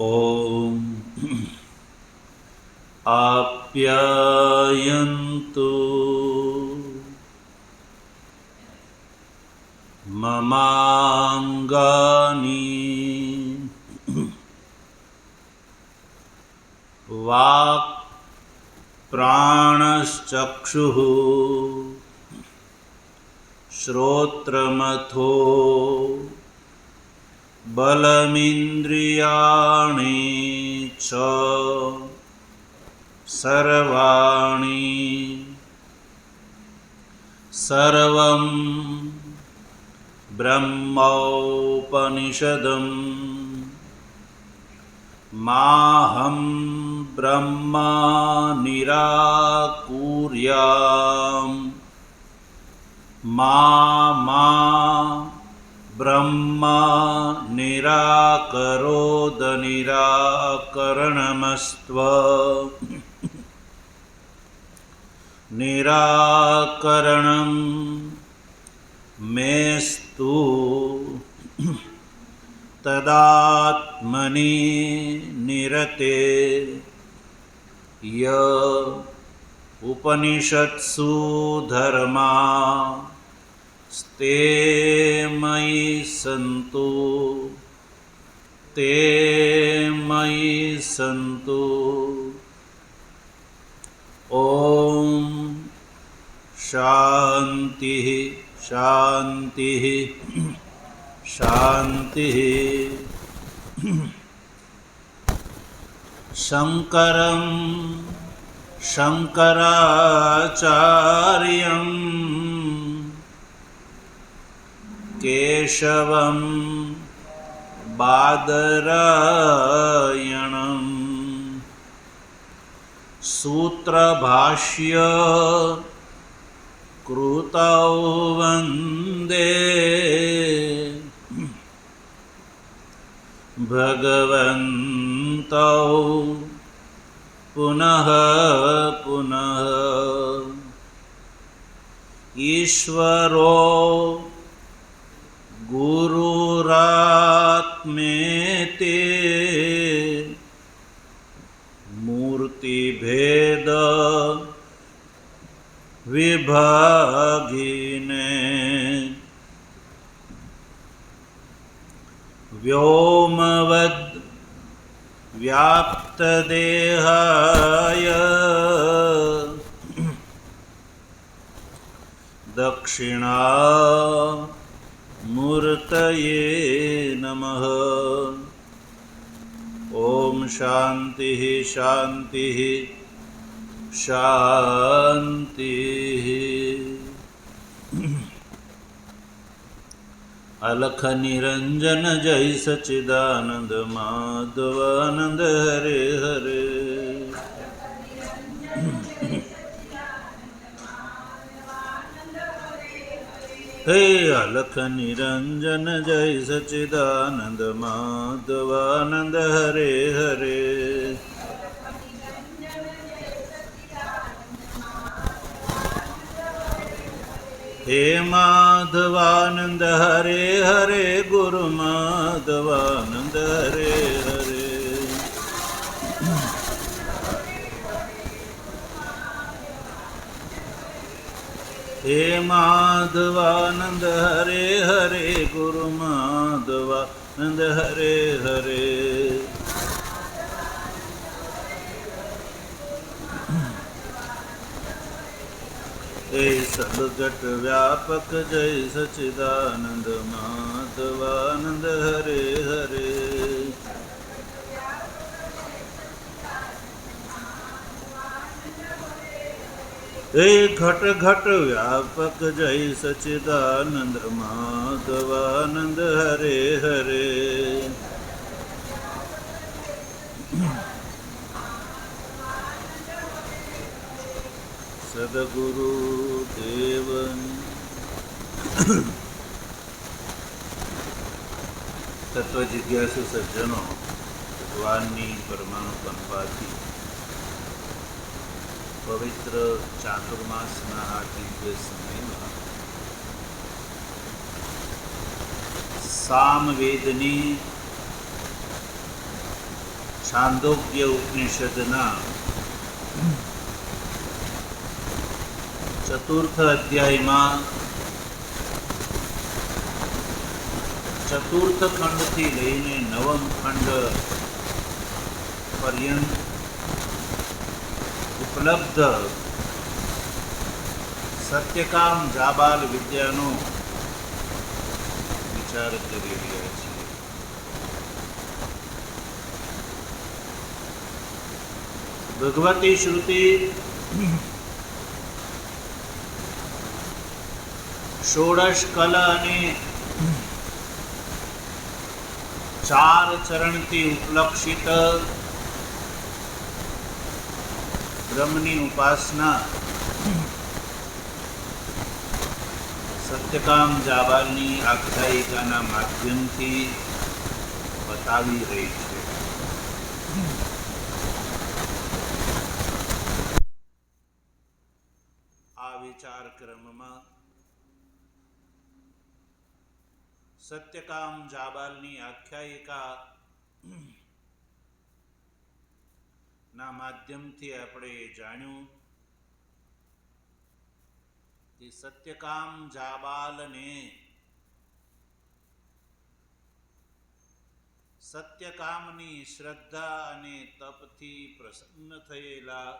ॐ आप्यायन्तु ममाङ्गानि वाक् प्राणश्चक्षुः श्रोत्रमथो बलमिन्द्रियाणि च सर्वाणि सर्वं ब्रह्मोपनिषदम् माहं ब्रह्मा निराकुर्याम् मा ब्रह्मा निराकरोद निराकरणमस्त्व निराकरणं मेस्तु तदात्मनि निरते य उपनिषत्सु धर्मा स्ते मयि सन्तु ते मयि सन्तु। ॐ शान्तिः शान्तिः शान्तिः। शङ्करं शङ्कराचार्यं केशवं बादरायणं सूत्रभाष्य कृतौ वन्दे भगवन्तौ पुनः पुनः। ईश्वरो गुरुरात्मेति मूर्तिभेद विभागिने व्योमवद् व्याप्तदेहाय दक्षिणामूर्तये नमः। ॐ शान्तिः शान्तिः शान्तिः। अलख निरंजन जय सच्चिदानंद माधवानंद हरे हरे। हे अलख निरंजन जय सच्चिदानंद माधवानंद हरे हरे। हे माधवानंद हरे हरे गुरु माधवानंद हरे हरे। हे माधवानंद हरे हरे गुरु माधवानंद हरे हरे। हे सदगत व्यापक जय सच्चिदानंद माधवानंद हरे हरे। हे घट घट व्यापक जय सच्चिदानंद माधवानंद हरे हरे। सद्गुरु देवन तत्व जिज्ञासु सज्जनों, ભગવાનની પરમાણુ કંપાથી પવિત્ર ચાતુર્માસના આ દિવ્ય સમયમાં સામવેદની છાંદોગ્ય ઉપનિષદના 4th અધ્યાયમાં 4th ખંડથી લઈને 9મ ખંડ પર્યંત ઉપલબ્ધ સત્યકામ જાબાલ વિદ્યાનો વિચાર કરી રહ્યા છીએ. ભગવતી શ્રુતિ ષોડશ કલ અને 4 ચરણથી ઉપલક્ષિત બ્રહ્મની ઉપાસના સત્યકામ જાબાલની આખ્યાયિકાના માધ્યમથી બતાવી રહી છે. આ વિચાર ક્રમમાં સત્યકામ જાબાલની આખ્યાયિકા ના માધ્યમથી આપણે જાણ્યું કે સત્યકામ જાબાલને સત્યકામની શ્રદ્ધા અને તપથી પ્રસન્ન થયેલા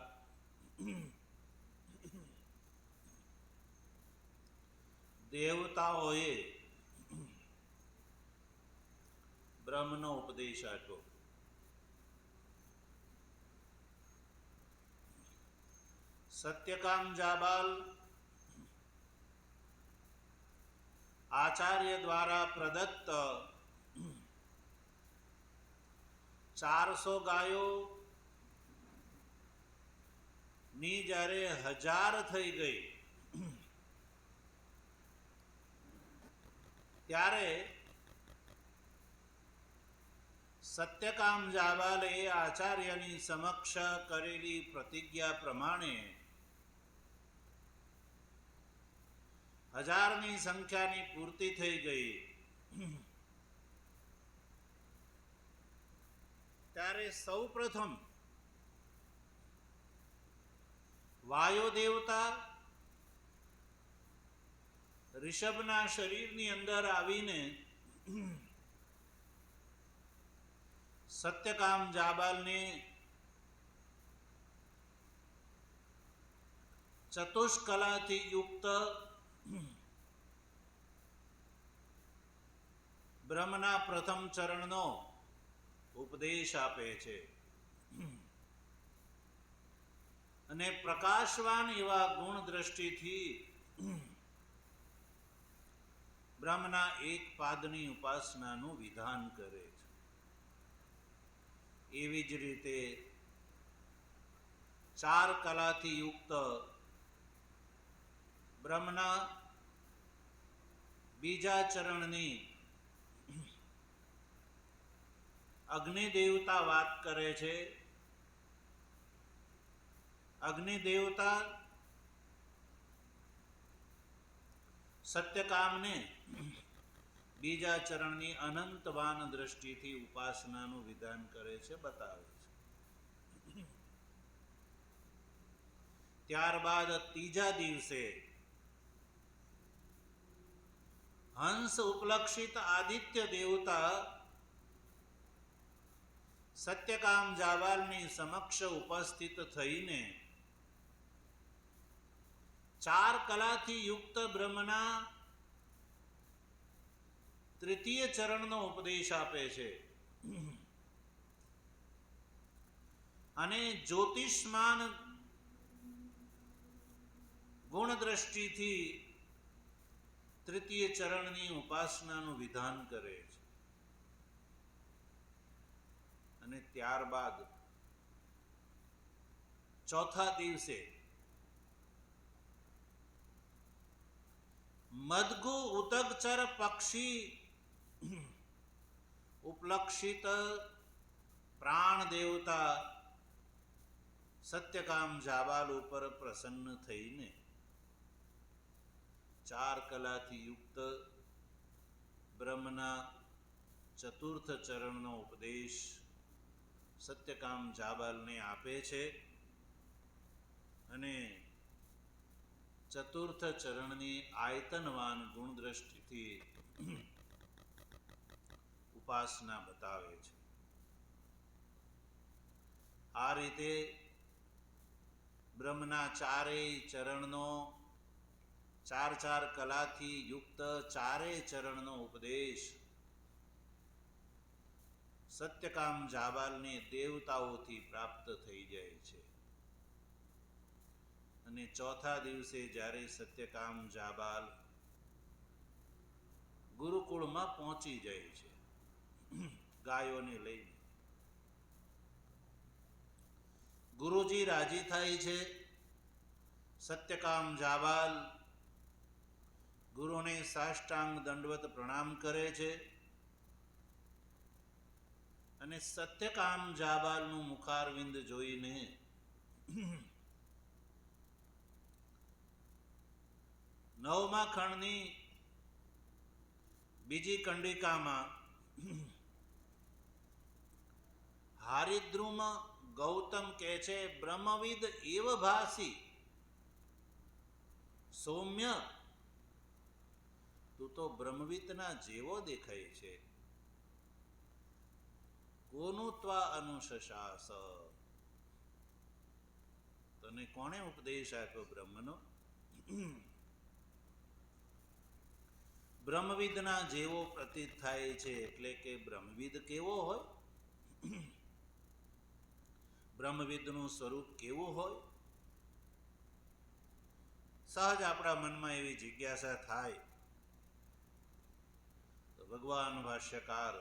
દેવતાઓએ બ્રહ્મનો ઉપદેશ આપ્યો. સત્યકામ જાબાલ આચાર્ય દ્વારા પ્રદત્ત 400 ગાયો ની જ્યારે 1000 થઈ ગઈ ત્યારે સત્યકામ જાબાલે આચાર્યની સમક્ષ કરેલી પ્રતિજ્ઞા પ્રમાણે 1000ની સંખ્યાની પૂર્તિ થઈ ગઈ. ત્યારે સૌ પ્રથમ વાયુ દેવતા ઋષભના શરીરની અંદર આવીને સત્યકામ જાબાલને ચતુષ્કલાથી યુક્ત બ્રહ્મના પ્રથમ ચરણનો ઉપદેશ આપે છે અને પ્રકાશવાન એવા ગુણ દ્રષ્ટિથી બ્રહ્મના એક પાદની ઉપાસનાનું વિધાન કરે છે. એવી જ રીતે 4 કલાથી યુક્ત બ્રહ્મના બીજા ચરણની અગ્નિ દેવતા વાત કરે છે. અગ્નિ દેવતા સત્યકામને બીજા ચરણની અનંતવાન દ્રષ્ટિથી ઉપાસનાનું વિધાન કરે છે, બતાવે છે. ત્યારબાદ ત્રીજા દિવસે હંસ ઉપલક્ષિત આદિત્ય દેવતા સત્યકામ જાબાલની સમક્ષ ઉપસ્થિત થઈને 4 કલાથી યુક્ત બ્રહ્મના તૃતીય ચરણનો ઉપદેશ આપે છે અને જ્યોતિષ્માન ગુણ દ્રષ્ટિથી તૃતીય ચરણની ઉપાસનાનું વિધાન કરે છે. અને ત્યારબાદ ચોથા દિવસે મદગુ ઉદગચર પક્ષી ઉપલક્ષિત પ્રાણ દેવતા સત્યકામ જાબાલ ઉપર પ્રસન્ન થઈને 4 કલાથી યુક્ત બ્રહ્મના ચતુર્થ ચરણનો ઉપદેશ સત્યકામ જાબાલને આપે છે અને ચતુર્થ ચરણની આયતનવાન ગુણ દ્રષ્ટિથી ઉપાસના બતાવે છે. આ રીતે બ્રહ્મના ચારેય ચરણનો 4 કલાથી યુક્ત ચારેય ચરણનો ઉપદેશ સત્યકામ જાબાલને દેવતાઓથી પ્રાપ્ત થઈ જાય છે. અને ચોથા દિવસે જ્યારે સત્યકામ જાબાલ ગુરુકુળમાં પહોંચી જાય છે ગાયોને લઈને, ગુરુજી રાજી થાય છે. સત્યકામ જાબાલ ગુરુને સાષ્ટાંગ દંડવત પ્રણામ કરે છે અને સત્યકામ જાબાલનું મુખારવિંદ જોઈને નવમા ખંડની બીજી કંડિકામાં હારિદ્રુમ ગૌતમ કહે છે, બ્રહ્મવિદ એવ ભાસી સૌમ્ય, તું તો બ્રહ્મવિદના જેવો દેખાય છે. કોનું ત્વા અનુશશાસ, તને કોણે ઉપદેશ આપ્યો બ્રહ્મનો? બ્રહ્મવિદના જેવો પ્રતીત થાય છે એટલે કે બ્રહ્મવિદ કેવો હોય, બ્રહ્મવિદનું સ્વરૂપ કેવું હોય? સહજ આપણા મનમાં એવી જિજ્ઞાસા થાય તો ભગવાન ભાષ્યકાર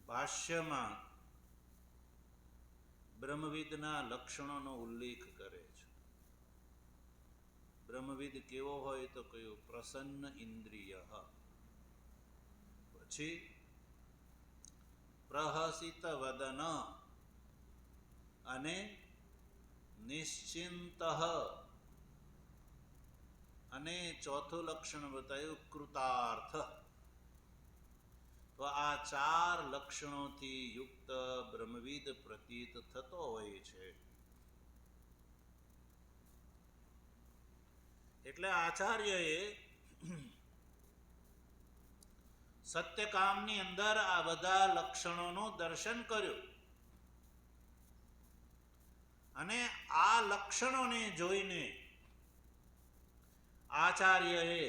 ભાષ્યમાં બ્રહ્મવિદના લક્ષણોનો ઉલ્લેખ કરે છે. બ્રહ્મવિદ કેવો હોય તો કયું? પ્રસન્ન ઇન્દ્રિય, પછી પ્રહસિત વદન અને નિશ્ચિંત, અને ચોથું લક્ષણ બતાવ્યું કૃતાર્થ. તો આ 4 લક્ષણોથી યુક્ત બ્રહ્મવિદ પ્રતીત થતો હોય છે. એટલે આચાર્યએ સત્યકામની અંદર આ બધા લક્ષણોનું દર્શન કર્યું અને આ લક્ષણોને જોઈને આચાર્યએ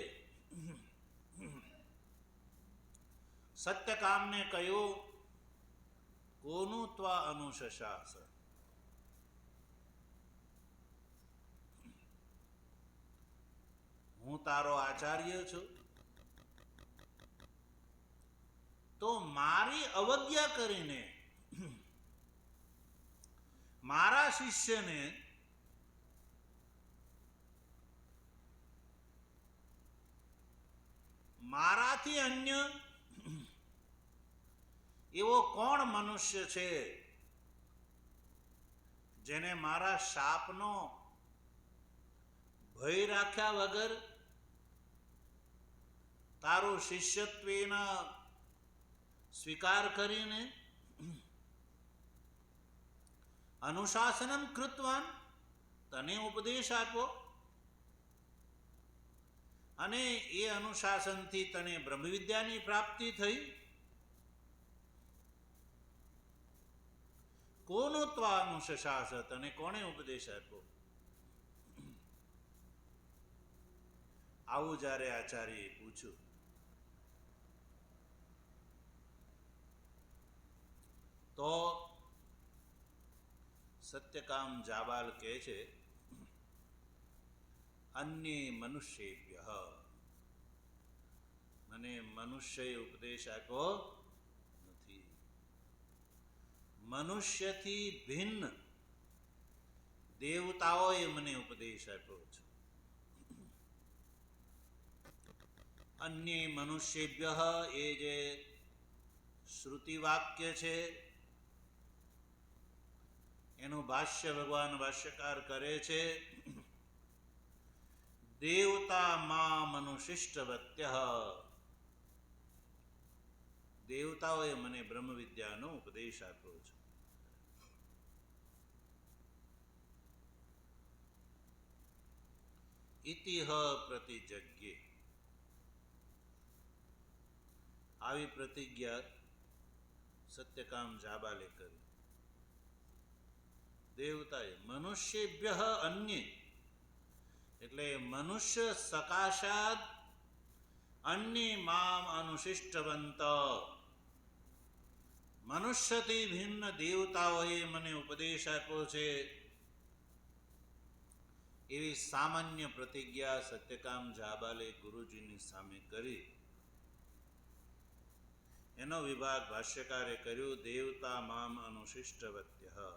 સત્યકામને કહ્યું, કોનું ત્વા અનુશશાસ, હું તારો આચાર્ય છું, તો મારી અવજ્ઞા કરીને મારા શિષ્યને મારાથી અન્ય એવો કોણ મનુષ્ય છે જેને મારા શાપનો ભય રાખ્યા વગર તારું શિષ્યત્વેના સ્વીકાર કરીને અનુશાસનમ કૃતવાન, તને ઉપદેશ આપ્યો અને એ અનુશાસનથી તને બ્રહ્મવિદ્યાની પ્રાપ્તિ થઈ. કોનો ત્વા અનુશશાસ, તને કોણે ઉપદેશ આપ્યો? આવું જ્યારે આચાર્યએ પૂછ્યું તો સત્યકામ જાબાલ કહે છે, અન્ય મનુષ્યેભ્ય, મને મનુષ્યએ ઉપદેશ આપ્યો નથી. મનુષ્યથી ભિન્ન દેવતાઓએ મને ઉપદેશ આપ્યો છે. અન્ય મનુષ્યેભ્ય એ જે શ્રુતિ વાક્ય છે એનું ભાષ્ય ભગવાન ભાષ્યકાર કરે છે, દેવતા મા મનુશિષ્ટવત્ય, દેવતાઓએ મને બ્રહ્મ વિદ્યાનો ઉપદેશ આપ્યો છે. ઇતિહ પ્રતિજજ્ઞે, આવી પ્રતિજ્ઞા સત્યકામ જાબાલે કરી. દેવતાએ મનુષ્યેભ્ય અન્ય, એટલે મનુષ્ય સકાશાત અન્ય મામ અનુશિષ્ટવંત, મનુષ્યથી ભિન્ન દેવતાઓએ મને ઉપદેશ આપ્યો છે. એવી સામાન્ય પ્રતિજ્ઞા સત્યકામ જાબાલે ગુરુજીની સામે કરી. એનો વિભાગ ભાષ્યકારે કર્યું, દેવતા મામ અનુશિષ્ટવત્ય.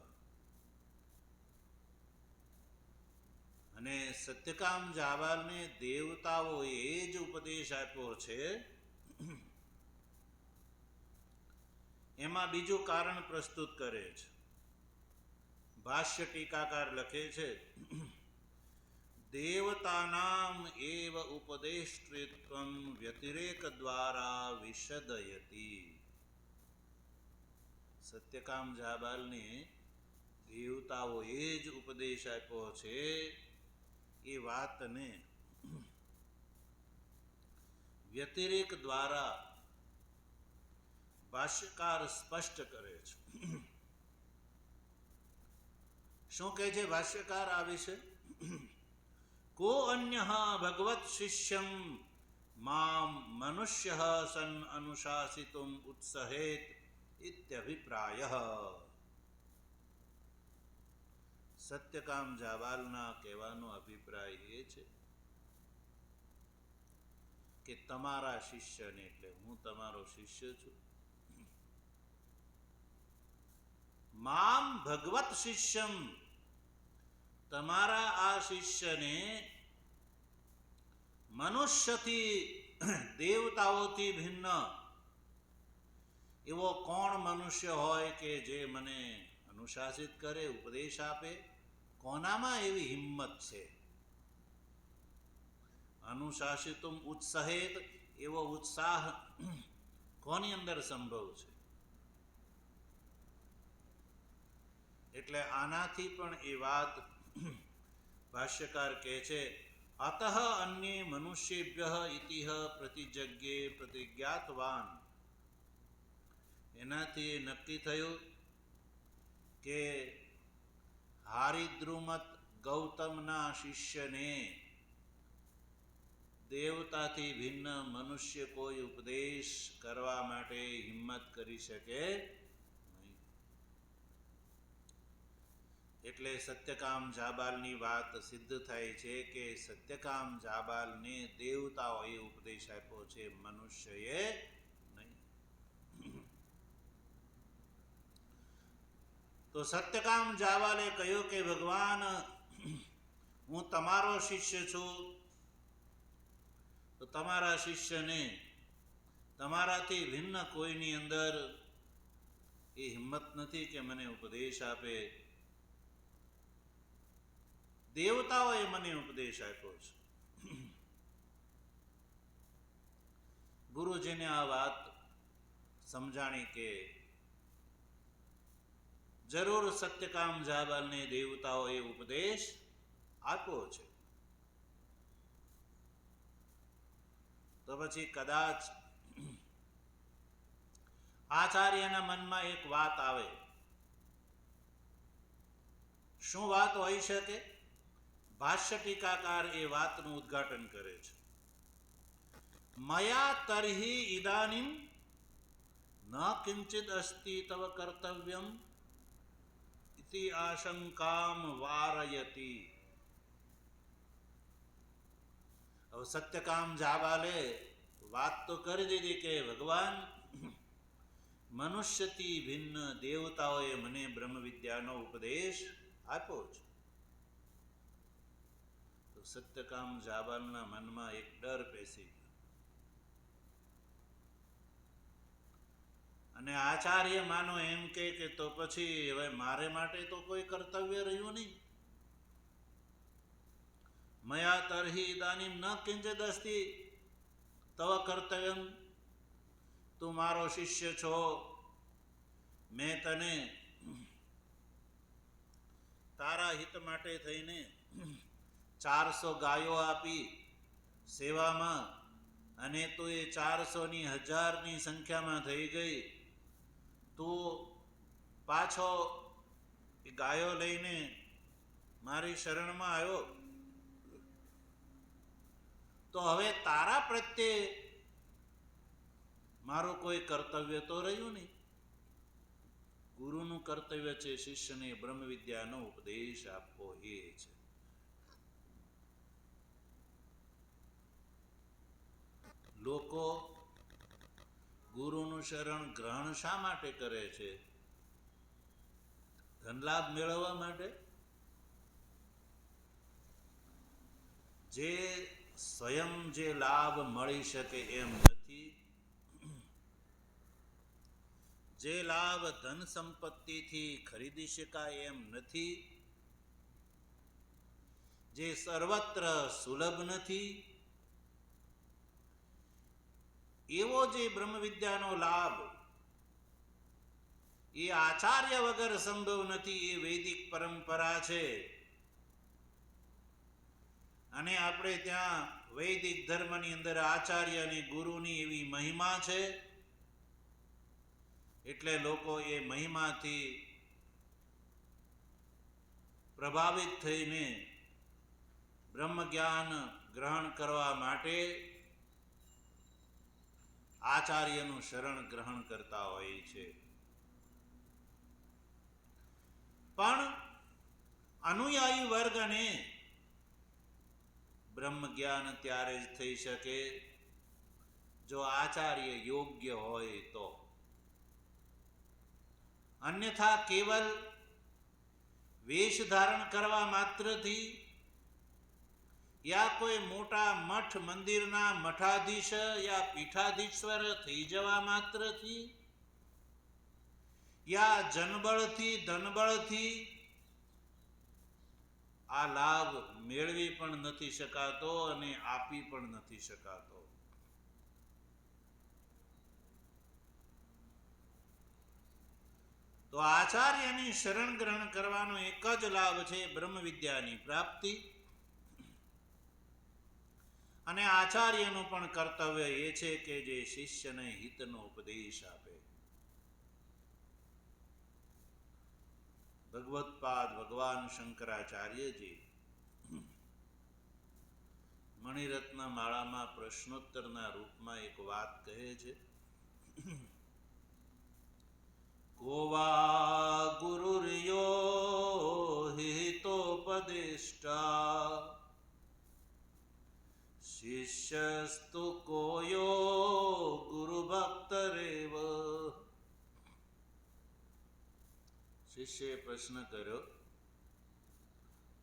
અને સત્યકામ જાબાલને દેવતાઓએ જ ઉપદેશ આપ્યો છે. એમાં બીજું કારણ પ્રસ્તુત કરે છે. ભાષ્ય ટીકાકાર લખે છે, દેવતાનામ એવ ઉપદેષ્ટૃત્વં વ્યતિરેક દ્વારા વિશદયતી. સત્યકામ જાબાલને દેવતાઓએ જ ઉપદેશ આપ્યો છે એ વાતને વ્યતિરેક દ્વારા ભાષ્યકાર સ્પષ્ટ કરે છે. શું કહે છે ભાષ્યકાર આ વિશે? કો અન્ય ભગવત શિષ્યમ મામ મનુષ્ય સન અનુશાસિતુમ ઉત્સહેત ઇત્યભિપ્રાય. સત્યકામ જાબાલના કહેવાનો અભિપ્રાય એ છે કે તમારા શિષ્યને, એટલે હું તમારો શિષ્ય છું, મામ ભગવત શિષ્યમ, તમારા આ શિષ્યને મનુષ્યથી દેવતાઓથી ભિન્ન એવો કોણ મનુષ્ય હોય કે જે મને અનુશાસિત કરે, ઉપદેશ આપે? કોનામાં એવી હિંમત છે? અનુશાસિતુમ ઉત્સહેત, એવો ઉત્સાહ કોની અંદર સંભવ છે? એટલે આનાથી પણ એ વાત ભાષ્યકાર કહે છે, અતઃ અન્ય મનુષ્યેભ્ય ઇતિહ પ્રતિજજ્ઞે પ્રતિજ્ઞાતવાન. એનાથી નક્કી થયું કે હારિદ્રુમત ગૌતમના શિષ્યને દેવતાથી ભિન્ન મનુષ્ય કોઈ ઉપદેશ કરવા માટે હિંમત કરી શકે નહીં. એટલે સત્યકામ જાબાલની વાત સિદ્ધ થાય છે કે સત્યકામ જાબાલને દેવતાઓએ ઉપદેશ આપ્યો છે, મનુષ્યએ નહીં. તો સત્યકામ જાબાલે કહ્યું કે ભગવાન, હું તમારો શિષ્ય છું, તો તમારા શિષ્યને તમારાથી ભિન્ન કોઈની અંદર એ હિંમત નથી કે મને ઉપદેશ આપે. દેવતાઓએ મને ઉપદેશ આપ્યો છે. ગુરુજીને આ વાત સમજાણી કે જરૂર સત્યકામ જાબાલને દેવતાઓએ ઉપદેશ આપ્યો છે. તો પછી કદાચ આચાર્યના મનમાં એક વાત આવે. શું વાત હોઈ શકે? ભાષ્ય ટીકાકાર એ વાતનું ઉદ્ઘાટન કરે છે. મયા તર્હિ ઇદાનીમ ન કિંચિદ અસ્તિ તવ કર્તવ્યમ ઇતિ આશંકામ વારયતી. હવે સત્યકામ જાબાલે વાત તો કરી દીધી કે ભગવાન, મનુષ્યથી ભિન્ન દેવતાઓએ મને બ્રહ્મ વિદ્યાનો ઉપદેશ આપ્યો છે. તો સત્યકામ જાબાલના મનમાં એક ડર પેસી ગયો. અને આચાર્ય માનો એમ કે તો પછી હવે મારે માટે તો કોઈ કર્તવ્ય રહ્યું નહીં. મયા તર્હિ ઇદાનીમ ન કિંચિદ અસ્તિ તવ કર્તવ્યમ, તું મારો શિષ્ય છો, મેં તને તારા હિત માટે થઈને 400 ગાયો આપી સેવામાં, અને તું એ 400ની 1000ની સંખ્યામાં થઈ ગઈ. તું પાછો એ ગાયો લઈને મારી શરણમાં આવ્યો, તો હવે તારા પ્રત્યે મારું કોઈ કર્તવ્ય તો રહ્યું નહીં. ગુરુનું કર્તવ્ય છે શિષ્યને બ્રહ્મ વિદ્યાનો ઉપદેશ આપવો, એ છે. લોકો ગુરુનું શરણ ગ્રહણ શા માટે કરે છે? ધનલાભ મેળવવા માટે? જે સ્વયં જે લાભ મળી શકે એમ નથી, જે લાભ ધન સંપત્તિથી ખરીદી શકાય એમ નથી, જે સર્વત્ર સુલભ નથી, એવો જે બ્રહ્મ વિદ્યાનો લાભ એ આચાર્ય વગર સંભવ નથી. એ વૈદિક પરંપરા છે, અને આપણે ત્યાં વૈદિક ધર્મની અંદર આચાર્ય અને ગુરુની એવી મહિમા છે, એટલે લોકો એ મહિમાથી પ્રભાવિત થઈને બ્રહ્મ જ્ઞાન ગ્રહણ કરવા માટે આચાર્યનું શરણ ગ્રહણ કરતા હોય છે. પણ અનુયાયી વર્ગને બ્રહ્મ જ્ઞાન ત્યારે જ થઈ શકે જો આચાર્ય યોગ્ય હોય તો. અન્યથા કેવલ વેશ ધારણ કરવા માત્રથી, યા કોઈ મોટા મઠ મંદિરના મઠાધીશ યા પીઠાધીશ્વર થઈ જવા માત્રથી, યા જનબળથી ધનબળથી આ લાભ મેળવી પણ નથી શકાતો અને આપી પણ નથી શકાતો. તો આચાર્યની શરણ ગ્રહણ કરવાનો એક જ લાભ છે, બ્રહ્મ વિદ્યાની પ્રાપ્તિ. અને આચાર્યનું પણ કર્તવ્ય એ છે કે જે શિષ્યને હિતનો ઉપદેશ આપે. ભગવત્પાદ ભગવાન શંકરાચાર્યજી મણિરત્ન માળામાં પ્રશ્નોત્તરના રૂપમાં એક વાત કહે છે. કોવા ગુરુર્યો હિતોપદેષ્ટા શિષ્યસ્તુ કોયો ગુરુ ભક્તરેવ. શિષ્યએ પ્રશ્ન કર્યો,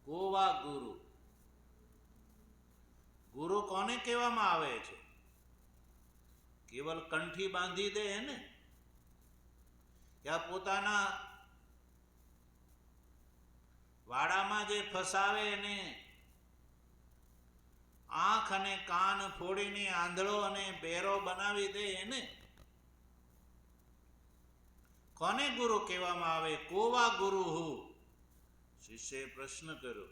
કોવા ગુરુ? ગુરુ કોને કહેવામાં આવે છે? કેવલ કંઠી બાંધી દે ને, યા પોતાના વાડામાં જે ફસાવે એને આંખ અને કાન ફોડીને આંધળો અને બેરો બનાવી દે એને? કોને ગુરુ કહેવામાં આવે? કોવા ગુરુ હું? શિષ્યએ પ્રશ્ન કર્યો.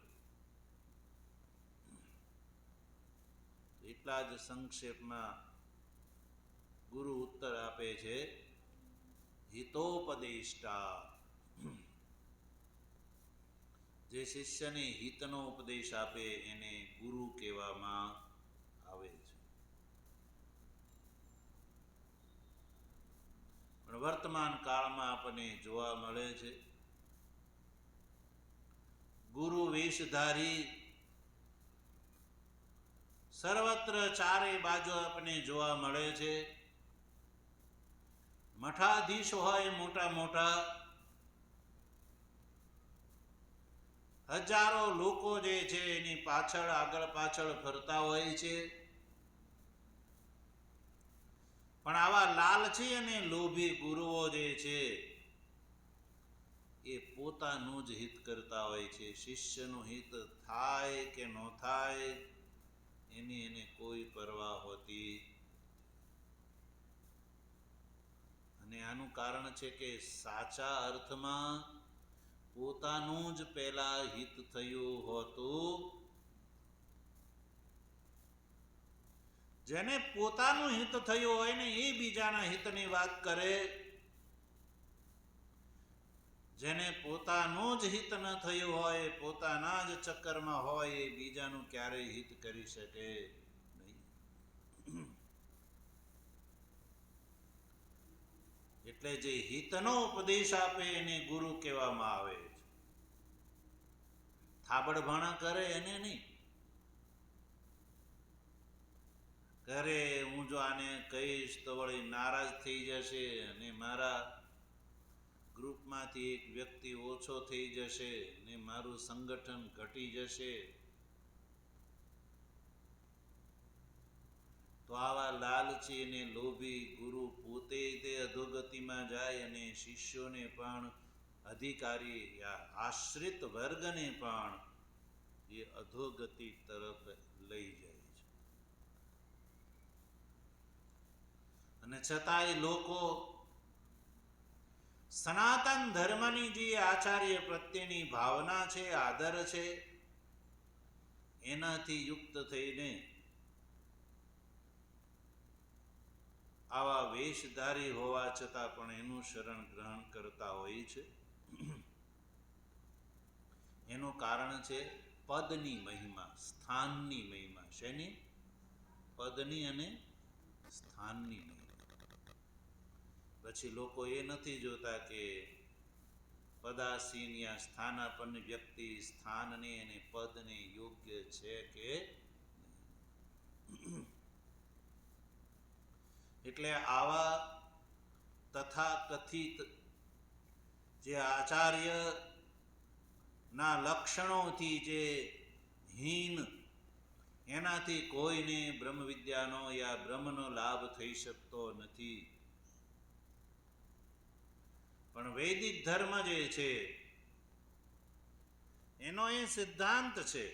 એટલા જ સંક્ષેપમાં ગુરુ ઉત્તર આપે છે, હિતોપદેષ્ટા. જે શિષ્યને હિતનો ઉપદેશ આપે એને ગુરુ કહેવામાં આવે છે. પણ વર્તમાન કાળમાં આપણને જોવા મળે છે, ગુરુ વેશધારી સર્વત્ર ચારે બાજુ આપણને જોવા મળે છે. મઠાધીશ હોય મોટા મોટા, હજારો લોકો જે છે એની પાછળ આગળ પાછળ ફરતા હોય છે. પણ આવા લાલચી અને લોભી ગુરુઓ જે છે એ પોતાનું જ હિત કરતા હોય છે. શિષ્યનું હિત થાય કે ન થાય એની એને કોઈ પરવા હોતી. અને આનું કારણ છે કે સાચા અર્થમાં પોતાનું જ પહેલા હિત થયું હોતું. જેને પોતાનું હિત થયું હોય ને એ બીજાના હિતની વાત કરે. જેને પોતાનું જ હિત ન થયું હોય, પોતાના જ ચક્કરમાં હોય, એ બીજાનું ક્યારેય હિત કરી શકે નહીં. એટલે જે હિતનો ઉપદેશ આપે એને ગુરુ કહેવામાં આવે છે. થાબડભાણા કરે એને નહીં. ઘરે હું જો આને કહીશ તો વળી નારાજ થઈ જશે અને મારા ગ્રુપમાંથી એક વ્યક્તિ ઓછો થઈ જશે ને મારું સંગઠન ઘટી જશે. તો આવા લાલચી અને લોભી ગુરુ પોતે તે અધોગતિમાં જાય અને શિષ્યોને પણ, અધિકારી આશ્રિત વર્ગને પણ એ અધોગતિ તરફ લઈ જાય છે. અને છતાંય લોકો સનાતન ધર્મની જે આચાર્ય પ્રત્યેની ભાવના છે, આદર છે, એનાથી યુક્ત થઈને આવા વેશધારી હોવા છતાં પણ એનું શરણ ગ્રહણ કરતા હોય છે. એનું કારણ છે પદની મહિમા, સ્થાનની મહિમા. શેની? પદની અને સ્થાનની મહિમા. પછી લોકો એ નથી જોતા કે પદાસીન યા સ્થાનાપન્ન વ્યક્તિ સ્થાનને અને પદને યોગ્ય છે કે નહીં. એટલે આવા તથાકથિત જે આચાર્ય ના લક્ષણોથી જે હીન, એનાથી કોઈને બ્રહ્મ વિદ્યાનો યા બ્રહ્મનો લાભ થઈ શકતો નથી. પણ વૈદિક ધર્મ જે છે એનો એ સિદ્ધાંત છે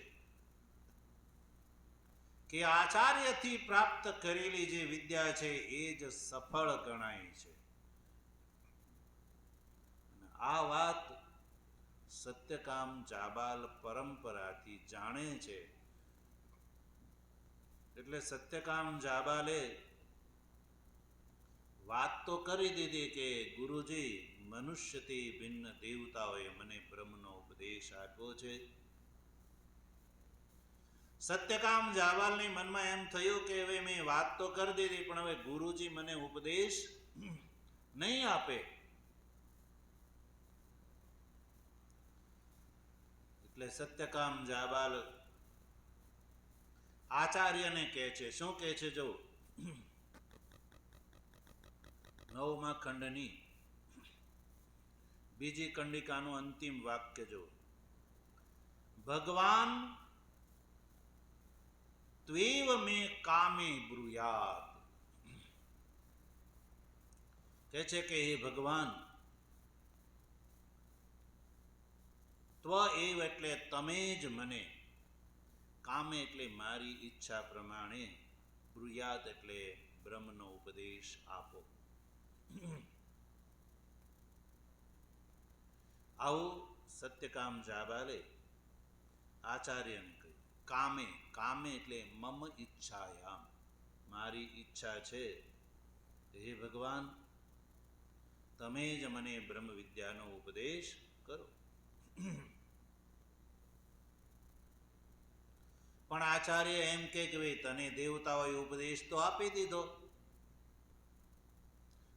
કે આચાર્યથી પ્રાપ્ત કરેલી જે વિદ્યા છે એ જ સફળ ગણાય છે. આ વાત સત્યકામ જાબાલ પરંપરાથી જાણે છે. એટલે સત્યકામ જાબાલે વાત તો કરી દીધી કે ગુરુજી, મનુષ્યથી ભિન્ન દેવતાઓએ મને બ્રહ્મનો ઉપદેશ આપ્યો છે. સત્યકામ જાબાલની મનમાં એમ થયું કે હવે મેં વાત તો કરી દીધી, પણ હવે ગુરુજી મને ઉપદેશ નહીં આપે. એટલે સત્યકામ જાબાલ આચાર્યને કહે છે. શું કહે છે? જો 9મા ખંડની બીજી કંડિકાનું અંતિમ વાક્ય જો. ભગવાન ત્વેવ મે કામે બ્રુયાત. કહે છે કે હે ભગવાન, ત્વ એવ એટલે તમે જ મને, કામે એટલે મારી ઈચ્છા પ્રમાણે, બ્રુયાત એટલે બ્રહ્મનો ઉપદેશ આપો. આવું સત્યકામ જાબાલે આચાર્યને કહ્યું. કામે, કામે એટલે મમ ઈચ્છાયામ, મારી ઈચ્છા છે. હે ભગવાન, તમે જ મને બ્રહ્મ વિદ્યાનો ઉપદેશ કરો. પણ આચાર્ય એમ કે ભાઈ તને દેવતાઓએ ઉપદેશ તો આપી દીધો,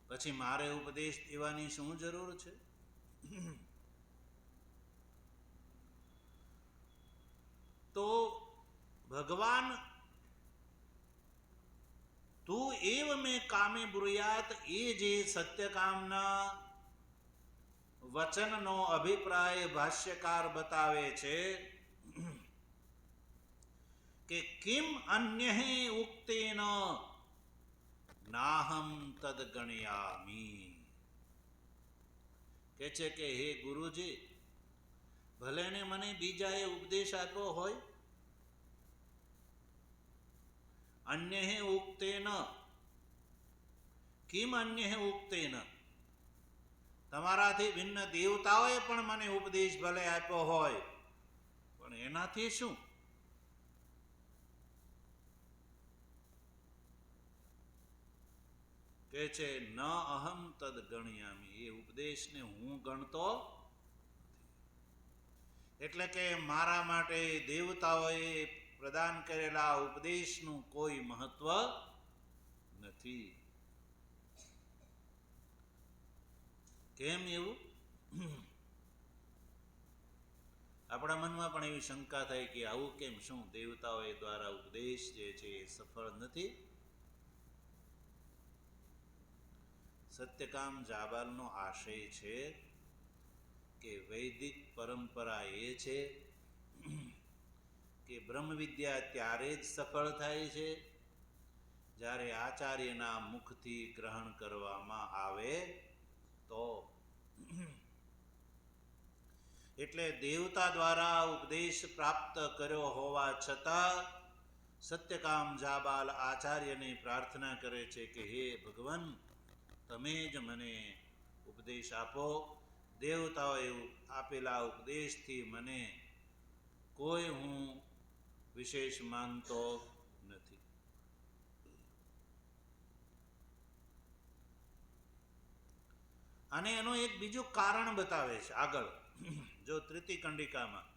પછી મારે ઉપદેશ દેવાની શું જરૂર છે? તો ભગવાન તું એવ મેં કામે બ્રુયાત, એ જે સત્યકામના વચનનો અભિપ્રાય ભાષ્યકાર બતાવે છે કે કિમ અન્યહે ઉક્તેન નાહમ તદ ગણયામી. કે છે કે હે ગુરુજી, ભલે ને મને બીજાએ ઉપદેશ આપ્યો હોય, અન્યહે ઉક્તેન, કિમ અન્યહે ઉક્તેન, તમારાથી ભિન્ન દેવતાઓએ પણ મને ઉપદેશ ભલે આપ્યો હોય, પણ એનાથી શું? કે છે ન અહમ તદ ગણ્યામી, એ ઉપદેશને હું ગણતો નથી. એટલે કે મારા માટે દેવતાઓએ પ્રદાન કરેલા ઉપદેશનું કોઈ મહત્વ નથી. કેમ એવું? આપણા મનમાં પણ એવી શંકા થાય કે આવું કેમ? શું દેવતાઓ દ્વારા ઉપદેશ જે છે એ સફળ નથી? સત્યકામ જાબાલનો આશય છે કે વૈદિક પરંપરા એ છે કે બ્રહ્મ વિદ્યા ત્યારે જ સફળ થાય છે જ્યારે આચાર્યના મુખથી ગ્રહણ કરવામાં આવે તો. એટલે દેવતા દ્વારા ઉપદેશ પ્રાપ્ત કર્યો હોવા છતાં સત્યકામ જાબાલ આચાર્યને પ્રાર્થના કરે છે કે હે ભગવાન, તમે જ મને ઉપદેશ આપો. દેવતાઓએ આપેલા ઉપદેશથી મને કોઈ હું વિશેષ માનતો નથી. અને એનું એક બીજું કારણ બતાવે છે આગળ, જો તૃતીય કંડિકામાં,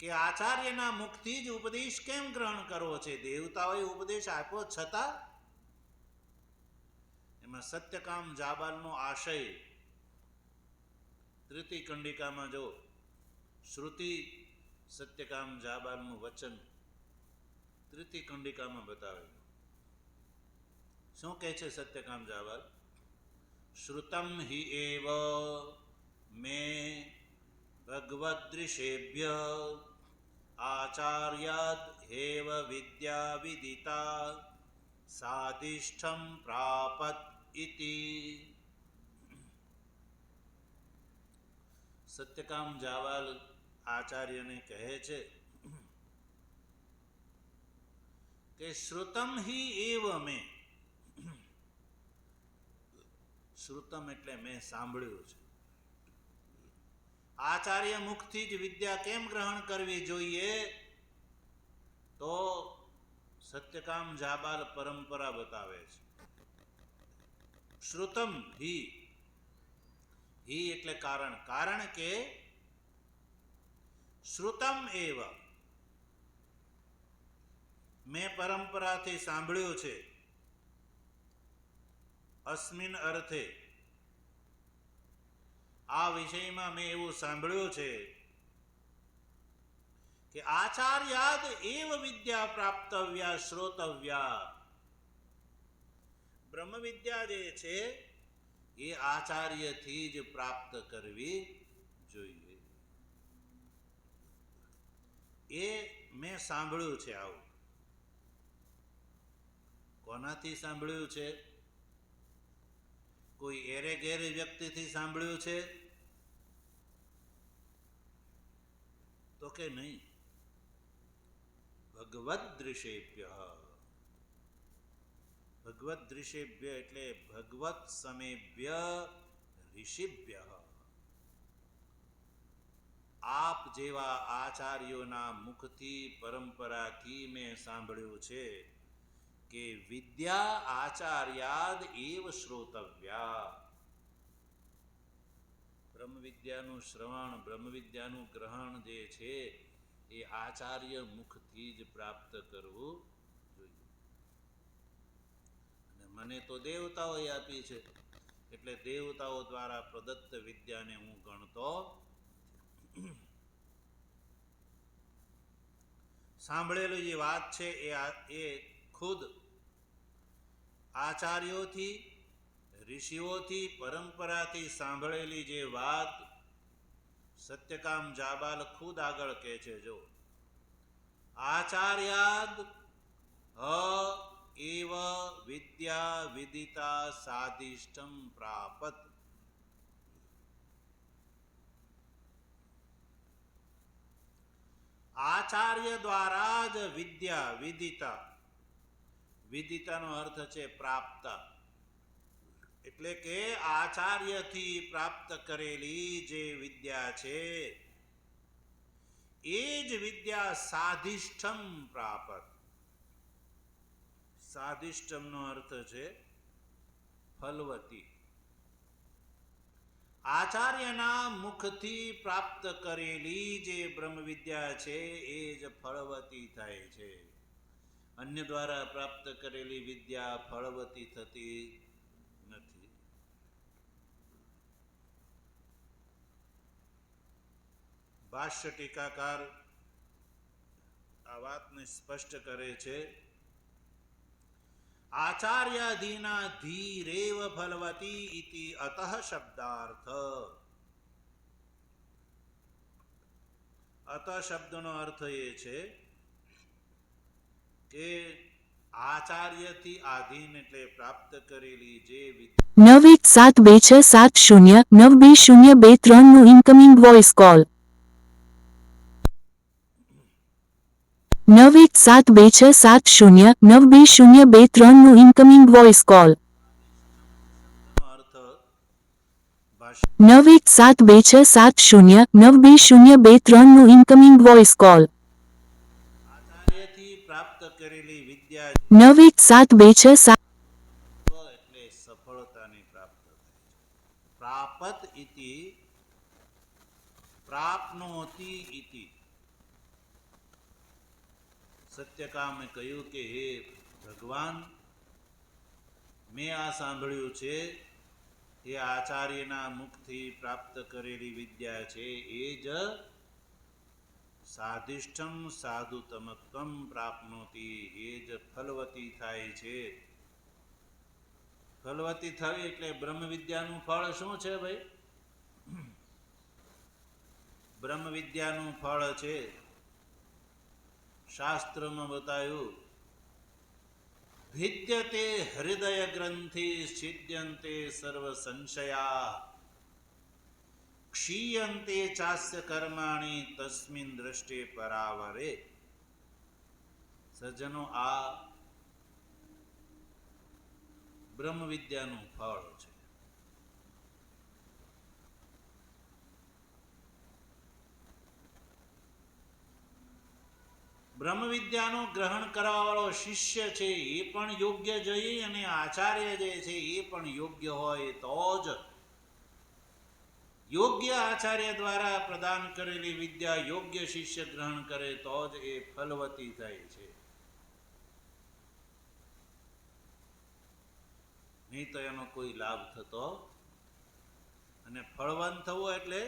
કે આચાર્યના મુખથી જ ઉપદેશ કેમ ગ્રહણ કરવો છે? દેવતાઓએ ઉપદેશ આપ્યો છતાં. એમાં સત્યકામ જાબાલનો આશય તૃતીય કંડિકામાં જો શ્રુતિ સત્યકામ જાબાલનું વચન તૃતીય કંડિકામાં બતાવે. શું કહે છે સત્યકામ જાબાલ? શ્રુતમ હિ એવ મે ભગવદ્દૃશેભ્ય આચાર્યાદ હેવ વિદ્યા વિદિતા સાધિષ્ઠમ પ્રાપત ઇતિ. સત્યકામ જાબાલ આચાર્યને કહે છે કે શ્રુતમ હિ એવ મે, શ્રુતમ એટલે મેં સાંભળ્યું છે. આચાર્ય મુખથી જ વિદ્યા કેમ ગ્રહણ કરવી જોઈએ? તો સત્યકામ જાબાલ પરંપરા બતાવે છે. શ્રુતમ હિ, હિ એટલે કારણ, કારણ કે શ્રુતમ એવ, મેં પરંપરાથી સાંભળ્યું છે. અસ્મિન અર્થે, આ વિષયમાં મેં એવું સાંભળ્યું છે કે આચાર્યાદ એવ વિદ્યા પ્રાપ્તવ્યા શ્રોતવ્યા. બ્રહ્મ વિદ્યા જે છે એ આચાર્યથી જ પ્રાપ્ત કરવી જોઈએ. એ મેં સાંભળ્યું છે. આવું કોનાથી સાંભળ્યું છે? કોઈ એરે ગેરે વ્યક્તિથી સાંભળ્યું છે? તો કે નહીં. ભગવદ્દૃશેભ્ય, ભગવદ્દૃશેભ્ય એટલે ભગવત સમેભ્ય ઋષિભ્ય, આપ જેવા આચાર્યોના મુખથી પરંપરાથી મેં સાંભળ્યું છે કે વિદ્યા આચાર્યાદ એવ શ્રોતવ્યા. બ્રહ્મ વિદ્યાનું શ્રવણ, બ્રહ્મ વિદ્યાનું ગ્રહણ જે છે એ આચાર્ય મુખથી જ પ્રાપ્ત કરવું જોઈએ. અને મને તો દેવતાઓએ આપી છે, એટલે દેવતાઓ દ્વારા પ્રદત્ત વિદ્યાને હું ગણતો. સાંભળેલી જે વાત છે એ ખુદ આચાર્યોથી, ઋષિઓથી, પરંપરાથી સાંભળેલી જે વાત સત્યકામ જાબાલ ખુદ આગળ કહે છે. જો આચાર્યાદ એવ વિદ્યા વિદિતા સાધિષ્ઠમ પ્રાપત. આચાર્ય દ્વારા જ વિદ્યા વિદિતા, વિદિતાનો અર્થ છે પ્રાપ્ત, એટલે કે આચાર્યથી પ્રાપ્ત કરેલી જે વિદ્યા છે એ જ વિદ્યા સાધિષ્ઠમ પ્રાપત. સાધિષ્ઠમ નો અર્થ છે ફલવતી. આચાર્યના મુખથી પ્રાપ્ત કરેલી જે બ્રહ્મ વિદ્યા છે એ જ ફળવતી થાય છે. અન્ય દ્વારા પ્રાપ્ત કરેલી વિદ્યા ફળવતી થતી નથી. ભાષ્ય ટીકાકાર આ વાતને સ્પષ્ટ કરે છે. આચાર્યાદીના ધીરેવ ફલવતી ઇતિ અતઃ શબ્દાર્થ. અતઃ શબ્દનો અર્થ એ છે કે આચાર્યથી આધીન એટલે પ્રાપ્ત કરેલી જે 917269209203 નું ઇનકમિંગ વોઇસ કોલ. 917269209203 નું ઇનકમિંગ વોઇસ કોલ. અર્થ 917269209203 નું ઇનકમિંગ વોઇસ કોલ. આચાર્યથી પ્રાપ્ત કરેલી વિદ્યા 917269 એટલે સફળતાની પ્રાપ્ત થાય છે. પ્રાપત ઇતિ પ્રાપ્નોતિ ઇતિ. સત્યકામે કહ્યું કે હે ભગવાન, મેં આ સાંભળ્યું છે એ આચાર્યના મુખથી પ્રાપ્ત કરેલી વિદ્યા છે એ જ સાધિષ્ઠમ સાધુતમત્વમ પ્રાપ્નોતિ, એ જ ફલવતી થાય છે. ફલવતી થવી એટલે બ્રહ્મ વિદ્યાનું ફળ શું છે ભાઈ? બ્રહ્મ વિદ્યાનું ફળ છે, શાસ્ત્રમાં બતાવ્યું, ભિદ્યતે હૃદય ગ્રંથિ છિદ્યંતે સર્વ સંશયા ક્ષીયંતે ચાસ્ય કર્માણિ તસ્મિન દ્રષ્ટે પરાવરે. સજ્જનો, આ બ્રહ્મ વિદ્યાનું ફળ છે. બ્રહ્મ વિદ્યાનું ગ્રહણ કરવા વાળો શિષ્ય છે એ પણ યોગ્ય જોઈએ અને આચાર્ય જે છે એ પણ યોગ્ય હોય તો જ, યોગ્ય આચાર્ય દ્વારા પ્રદાન કરેલી વિદ્યા યોગ્ય શિષ્ય ગ્રહણ કરે તો જ એ ફલવતી થાય છે. નહીં તો એનો કોઈ લાભ થતો. અને ફળવાન થવું એટલે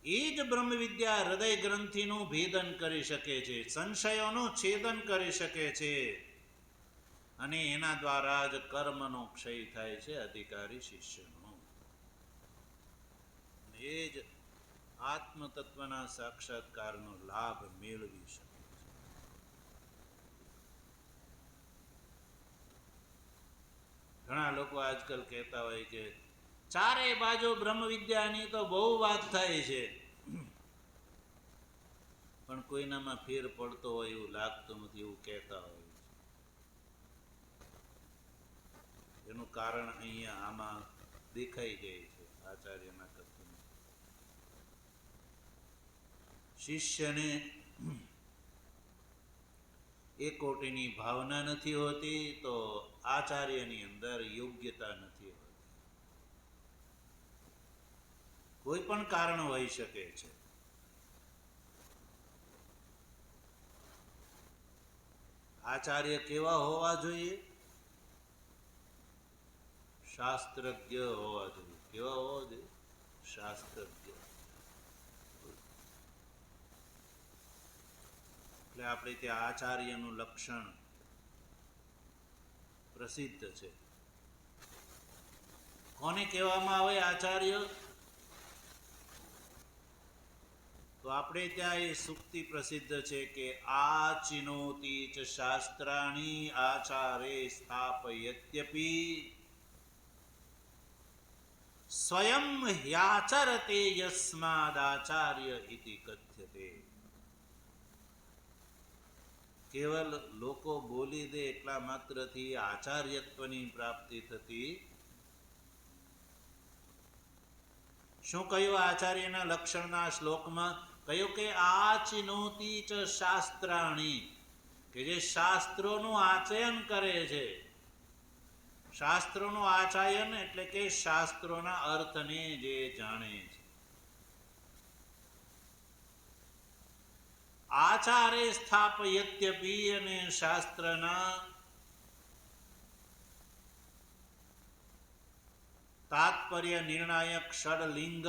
એ જ બ્રહ્મ વિદ્યા હૃદય ગ્રંથિનું ભેદન કરી શકે છે, સંશયોનું છેદન કરી શકે છે અને એના દ્વારા જ કર્મનો ક્ષય થાય છે અધિકારી શિષ્યનો. એ જ આત્મતત્વના સાક્ષાત્કારનો લાભ મેળવી શકે છે. ઘણા લોકો આજકાલ કહેતા હોય કે ચારે બાજુ બ્રહ્મ વિદ્યાની તો બહુ વાત થાય છે, પણ કોઈનામાં ફેર પડતો હોય એવું લાગતું નથી, એવું કહેતા હોય. એનું કારણ અહીંયા આમાં દેખાઈ જાય છે. આચાર્યના કથન, શિષ્યને એકોટીની ભાવના નથી હોતી તો આચાર્યની અંદર યોગ્યતા નથી હોતી. કોઈ પણ કારણ હોઈ શકે છે. આચાર્ય કેવા હોવા જોઈએ? શાસ્ત્રજ્ઞ હોવા જોઈએ. કેવા હોવા જોઈએ? શાસ્ત્રજ્ઞ. એટલે આપણે ત્યાં આચાર્યનું લક્ષણ પ્રસિદ્ધ છે. કોને કહેવામાં આવે આચાર્ય? તો આપણે ત્યાં એ સૂક્તિ પ્રસિદ્ધ છે કે આચિનોતિ ચ શાસ્ત્રાણી આચારે સ્થાપયત્યપિ સ્વયં હ્યાચરતે યસ્માદાચાર્ય ઇતિ કથ્યતે. કેવલ લોકો બોલી દે એટલા માત્રથી આચાર્યત્વની પ્રાપ્તિ થતી શું કહ્યું આચાર્યના લક્ષણના શ્લોકમાં? કહ્યું કે આચિનોતિ ચ શાસ્ત્રાણી, કે જે શાસ્ત્રોનું આચયન કરે છે. શાસ્ત્રોનું આચયન એટલે કે શાસ્ત્રોના અર્થને જે જાણે છે. આચારે સ્થાપયત્યપી, અને શાસ્ત્રના તાત્પર્ય નિર્ણાયક ષડલિંગ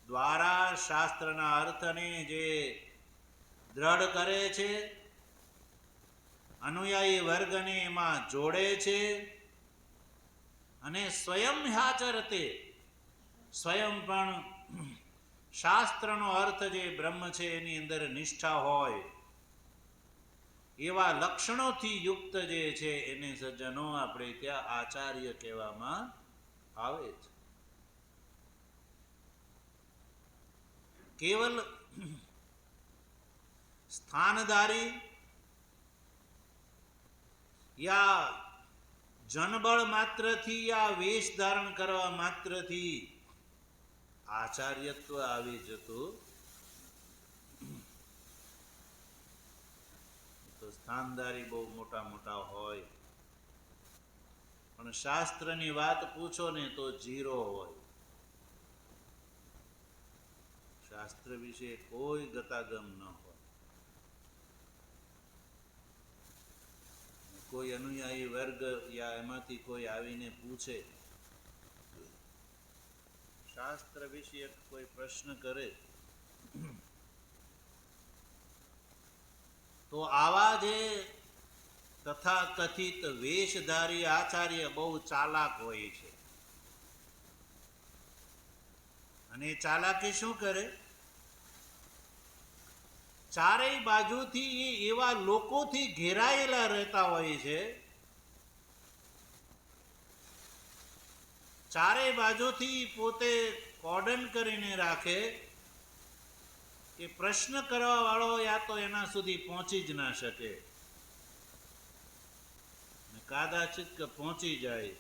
દ્વારા શાસ્ત્રના અર્થને જે દ્રઢ કરે છે, અનુયાયી વર્ગને એમાં જોડે છે, અને સ્વયં હાચરતે, સ્વયં પણ શાસ્ત્રનો અર્થ જે બ્રહ્મ છે એની અંદર નિષ્ઠા હોય એવા લક્ષણોથી યુક્ત જે છે એને સજ્જનો આપણે ત્યાં આચાર્ય કહેવામાં આવે છે. કેવલ સ્થાનધારી યા જનબળ માત્રથી યા વેશ ધારણ કરવા માત્રથી આચાર્યત્વ આવી જતું તો સ્થાનધારી બહુ મોટા મોટા હોય, પણ શાસ્ત્રની વાત પૂછો ને તો જીરો હોય. શાસ્ત્ર વિશે કોઈ ગતાગમ ન હોય. કોઈ અનુયાયી વર્ગ યા એમાંથી કોઈ આવીને પૂછે, શાસ્ત્ર વિશે કોઈ પ્રશ્ન કરે, તો આવા જે તથાકથિત વેશધારી આચાર્ય બહુ ચાલાક હોય છે. અને ચાલાકી શું કરે? ચારેય બાજુથી એવા લોકોથી ઘેરાયેલા રહેતા હોય છે, ચારેય બાજુથી પોતે કોર્ડન કરીને રાખે કે પ્રશ્ન કરવા વાળો યા તો એના સુધી પહોંચી જ ના શકે, કદાચિત કે પહોંચી જાય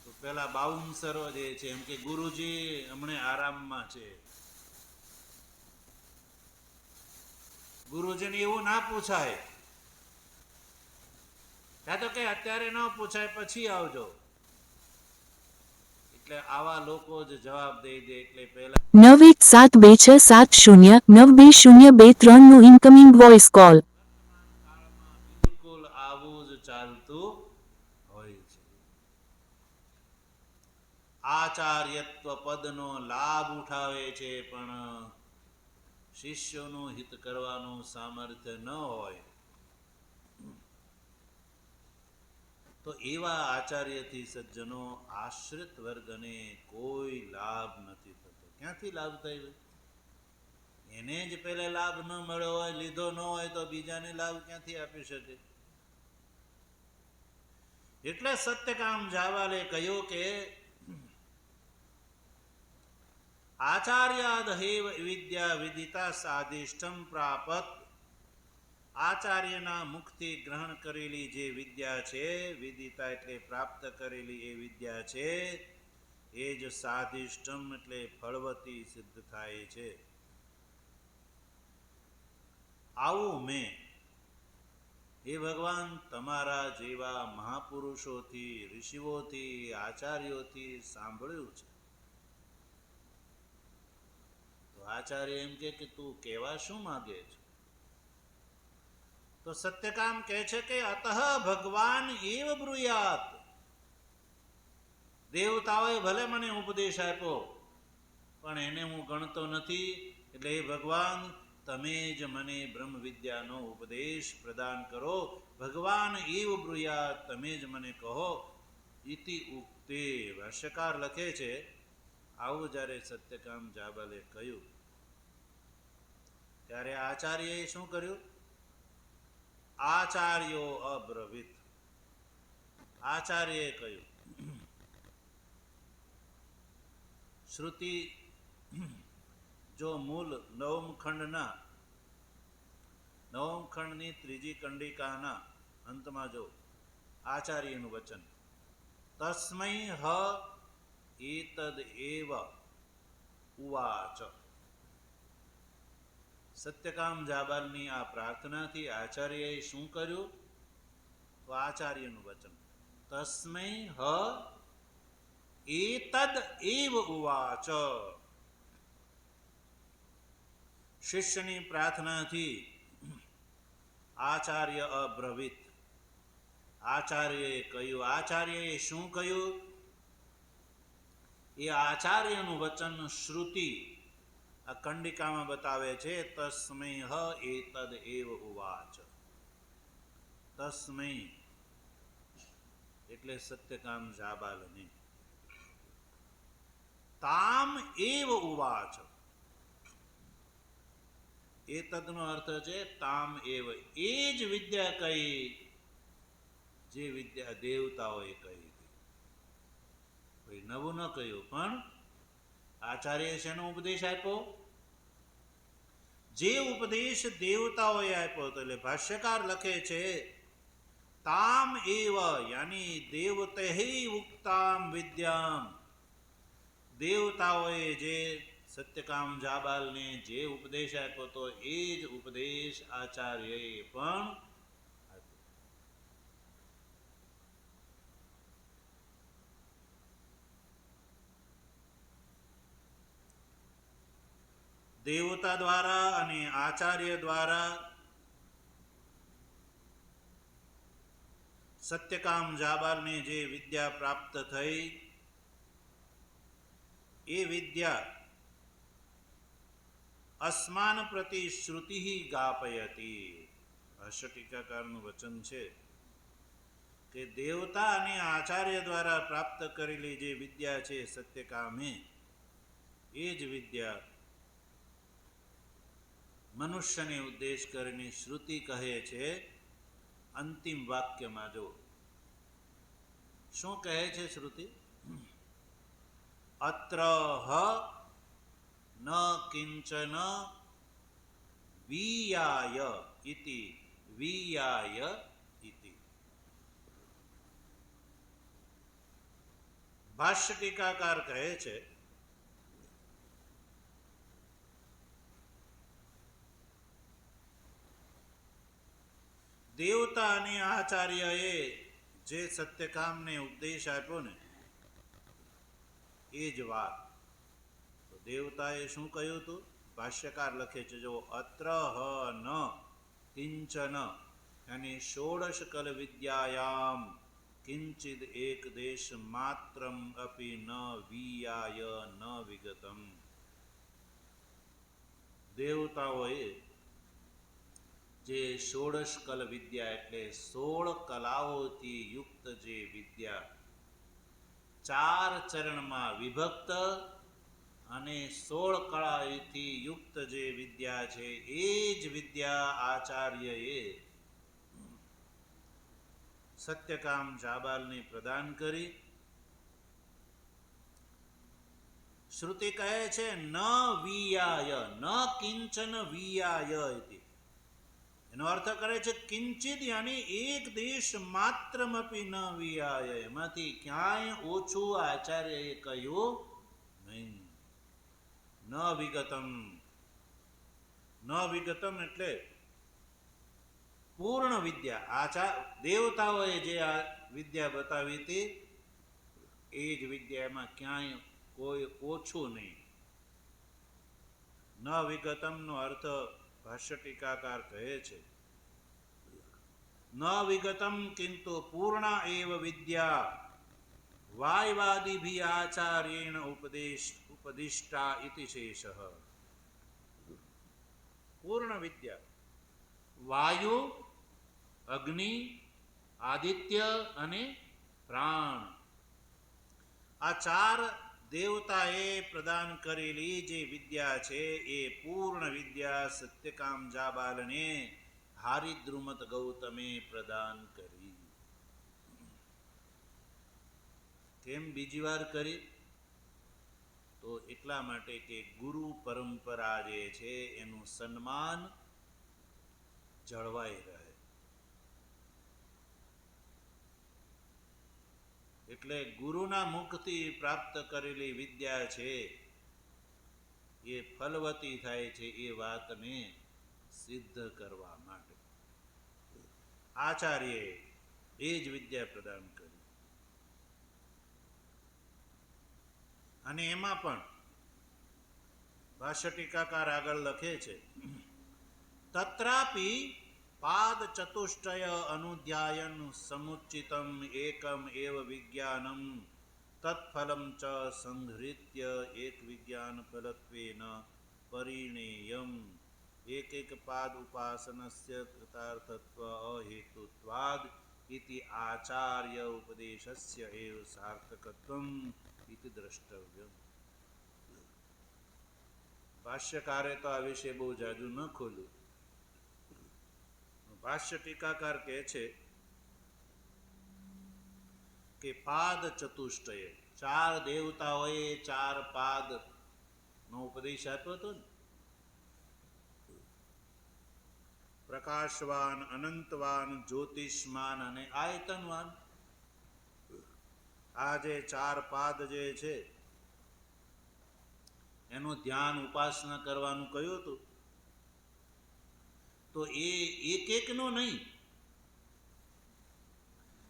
તો પેલા બાઉન્સરો જે છે એમ કે ગુરુજી હમણે આરામમાં છે. ગુરુજીને એવું ના પૂછાય, ત્યાં તો કે અત્યારે ન પૂછાય, પછી આવજો. એટલે આવા લોકો જ જવાબ દઈ દે. એટલે પહેલા 917267092023 નું ઇન્કમિંગ વોઇસ કોલ. બિલકુલ આવું જ ચાલતું હોય છે. આચાર્યત્વ પદનો લાભ ઉઠાવે છે, પણ શિષ્યોનું હિત કરવાનું સામર્થ્ય ન હોય તો એવા આચાર્યથી સજ્જનો આશ્રિત વર્ગને કોઈ લાભ નથી થતો. ક્યાંથી લાભ થાય? એને જ પહેલા લાભ ન મળ્યો હોય, લીધો ન હોય, તો બીજાને લાભ ક્યાંથી આપી શકે? એટલે સત્યકામ જાવાલે કહ્યું કે આચાર્યાદહેવ વિદ્યા વિદિતા સાધિષ્ઠમ પ્રાપત. આચાર્યના મુખથી ગ્રહણ કરેલી જે વિદ્યા છે, વિદિતા એટલે પ્રાપ્ત કરેલી એ વિદ્યા છે, એ જ સાધિષ્ઠમ એટલે ફળવતી સિદ્ધ થાય છે. આવું મેં હે ભગવાન તમારા જેવા મહાપુરુષોથી, ઋષિઓથી, આચાર્યોથી સાંભળ્યું છે. તો આચાર્ય એમ કે તું કહેવા શું માગે છે? તો સત્યકામ કહે છે કે અતઃ ભગવાન એવ બ્રુયાત. દેવતાઓએ ભલે મને ઉપદેશ આપ્યો, પણ એને હું ગણતો નથી, એટલે હે ભગવાન તમે જ મને બ્રહ્મ વિદ્યાનો ઉપદેશ પ્રદાન કરો. ભગવાન એવ બ્રુયાત, તમે જ મને કહો. ઇતિ ઉક્તે. ભાષ્યકાર લખે છે આવું જ્યારે સત્યકામ જાબાલે કહ્યું ત્યારે આચાર્યએ શું કર્યું? આચાર્યો અબ્રવીત. આચાર્યએ કહ્યું, શ્રુતિ જો મૂળ નવમ ખંડની ત્રીજી કંડિકાના અંતમાં જો આચાર્યનું વચન, તસ્મૈ હ એતદ એવ ઉવાચ. સત્યકામ જાબાલની આ પ્રાર્થનાથી આચાર્યએ શું કર્યું? તો આચાર્યનું વચન, તસ્મૈ હ એતદ એવ ઉવાચ. શિષ્યની પ્રાર્થનાથી આચાર્ય અબ્રવીત, આચાર્યએ કહ્યું. આચાર્યએ શું કહ્યું? એ આચાર્યનું વચન શ્રુતિ આ કંડિકામાં બતાવે છે. તસ્મૈ હ એતદ એવ ઉવાચ. તસ્મૈ એટલે સત્યકામ જાબાલને, તામ એવ ઉવાચ. એતદનો અર્થ છે તામ એવ, એ જ વિદ્યા કહી જે વિદ્યા દેવતાઓએ કહી. કોઈ નવું ન કહ્યું, પણ આચાર્ય શેનો ઉપદેશ આપ્યો? જે ઉપદેશ દેવતાઓએ આપ્યો હતો. એટલે ભાષ્યકાર લખે છે તામ એવ યાની દેવતૈ ઉક્તામ વિદ્યામ. દેવતાઓએ જે સત્યકામ જાબાલને જે ઉપદેશ આપ્યો હતો એ જ ઉપદેશ આચાર્યએ પણ આપ્યો. દેવતા દ્વારા અને આચાર્ય દ્વારા સત્યકામ જાબાલને જે વિદ્યા પ્રાપ્ત થઈ એ વિદ્યા અસ્માન પ્રતિ શ્રુતિ ગાપયતી. ભાષ્ય ટીકાકારનું વચન છે કે દેવતા અને આચાર્ય દ્વારા પ્રાપ્ત કરેલી જે વિદ્યા છે સત્યકામે, એ જ વિદ્યા મનુષ્યને ઉદ્દેશ કરીને શ્રુતિ કહે છે. અંતિમ વાક્યમાં જો શું કહે છે શ્રુતિ? અત્ર હ ન કિંચન વીયાય ઇતિ વીયાય ઇતિ. ભાષ્ય ટીકાકાર કહે છે દેવતા અને આચાર્યએ જે સત્યકામને ઉપદેશ આપ્યો ને એ જ વાત. તો દેવતાએ શું કહ્યું હતું? ભાષ્યકાર લખે છે જો, અત્ર હ ન કિંચન અને ષોડશ કલ વિદ્યાયામ કિંચિદ એક દેશ માત્રમ અપી ન વીયાય ન વિગતમ. દેવતાઓએ જે ષોડશ કલ વિદ્યા એટલે 16 કલાઓથી યુક્ત જે વિદ્યા, 4 ચરણમાં વિભક્ત અને 16 કળાથી યુક્ત જે વિદ્યા છે એ જ વિદ્યા આચાર્યએ સત્યકામ જાબાલને પ્રદાન કરી. શ્રુતિ કહે છે ન વીયાય ન કિંચન વીયાય ઇતિ. એનો અર્થ કરે છે કિંચિત યાની એક દેશ માત્રમપી ન વીયાય, એમાંથી ક્યાંય ઓછું આચાર્યએ કહ્યું નહીં. ન વિગતમ, ન વિગતમ એટલે પૂર્ણ વિદ્યા. દેવતાઓએ જે આ વિદ્યા બતાવી હતી એ જ વિદ્યામાં ક્યાંય કોઈ ઓછું નહીં. ન વિગતમનો અર્થ ભાષ્ય ટીકાકાર કહે છે ન વિગતમ કિંતુ પૂર્ણા એવ વિદ્યા વાયવાદિભિ આચાર્યેણ ઉપદિષ્ટા ઇતિ શેષઃ. પૂર્ણ વિદ્યા વાયુ, અગ્નિ, આદિત્ય અને પ્રાણ, આ 4 દેવતાએ પ્રદાન કરેલી જે વિદ્યા છે એ પૂર્ણ વિદ્યા સત્યકામ જાબાલને હારિદ્રુમત ગૌતમે પ્રદાન કરી. કેમ બીજી વાર કરી? તો એટલા માટે કે ગુરુ પરંપરા જે છે એનું સન્માન જળવાઈ રહે. એટલે ગુરુના મુખથી પ્રાપ્ત કરેલી વિદ્યા છે એ ફલવતી થાય છે એ વાતને સિદ્ધ કરવા માટે આચાર્યએ એ જ વિદ્યા પ્રદાન કરી. અને એમાં પણ ભાષ્ય ટીકાકાર આગળ લખે છે, તત્રાપી પાદ ચતુષ્ટય અનુધ્યાયન સમુચ્ચિતમ એકમ એવ વિજ્ઞાનમ તત્ફલમ ચ સંહૃત્ય એક વિજ્ઞાન ફલત્વેન પરિણેયમ એક એક પાદ ઉપાસનસ્ય કૃતાર્થત્વ અહેતુત્વાદ ઇતિ આચાર્ય ઉપદેશસ્ય એવ સાર્થકત્વમ ઇતિ દ્રષ્ટવ્યમ. ભાષ્યકારે તો આ વિશે બહુ જાજુ ન ખોલ્યું. ભાષ્ય ટીકાકાર કહે છે કે પાદ ચતુષ્ટય, ચાર દેવતાઓએ ચાર પાદ નો ઉપદેશ આપ્યો હતો ને, પ્રકાશવાન, અનંતવાન, જ્યોતિષમાન અને આયતનવાન. આ જે ચાર પાદ જે છે એનું ધ્યાન ઉપાસના કરવાનું કહ્યું હતું, તો એ એક એકનો નહીં,